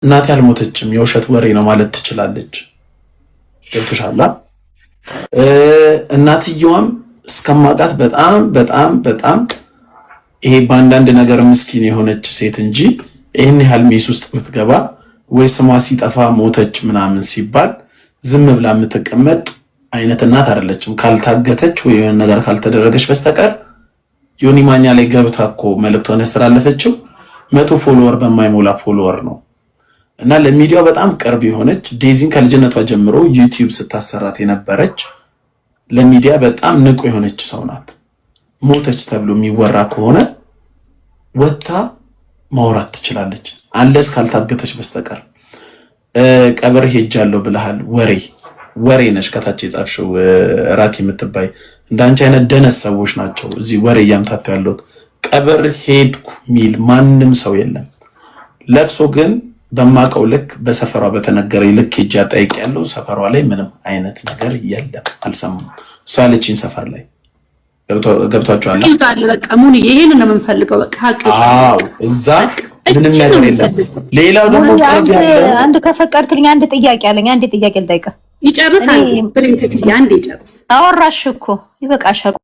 እናቴ አልሞተችም የውሸት ወሬ ነው ማለት ትችላለች። ገብቶሻል? እናትየዋም እስከማውቃት በጣም በጣም በጣም ይሄ በአንዳንድ ነገር ምስኪን የሆነች ሴት እንጂ ይህን ያህል ሜስ ውስጥ የምትገባ ወይ ስሟ ሲጠፋ ሞተች ምናምን ሲባል ዝም ብላ የምትቀመጥ አይነት እናት አይደለችም። ካልታገተች ወይ የሆነ ነገር ካልተደረገች በስተቀር ዮኒ ማኛ ላይ ገብታ እኮ መልእክቷን ያስተላለፈችው 100 ፎሎወር በማይሞላ ፎሎወር ነው። እና ለሚዲያው በጣም ቅርብ የሆነች ዴዚን ከልጅነቷ ጀምሮ ዩቲዩብ ስታሰራት የነበረች ለሚዲያ በጣም ንቁ የሆነች ሰው ናት። ሞተች ተብሎ የሚወራ ከሆነ ወታ ማውራት ትችላለች፣ አንለስ ካልታገተች በስተቀር። ቀብር ሄጃለሁ ብለሃል፣ ወሬ ነሽ። ከታች የጻፍሽው ራኪ የምትባይ እንዳንቺ አይነት ደነስ ሰዎች ናቸው እዚህ ወሬ እያምታቱ ያሉት። ቀብር ሄድኩ ሚል ማንም ሰው የለም። ለቅሶ ግን በማቀው ልክ በሰፈሯ በተነገረኝ ልክ ሄጃ ጠይቅ ያለው ሰፈሯ ላይ ምንም አይነት ነገር የለም፣ አልሰማም። እሷ ያለችኝ ሰፈር ላይ ገብቷቸዋል። በቃ ሙኒ ይሄን ነው የምንፈልገው። በቃ ሀቅ እዛ ምንም ነገር የለም። ሌላው ደግሞ ቅርብ ያለ አንድ ከፈቀድክልኝ አንድ ጥያቄ አለኝ። አንድ ጥያቄ ልጠይቅህ። ይጨርሳል። ብሪንት አንድ ይጨርስ። አወራሽ እኮ ይበቃሻል።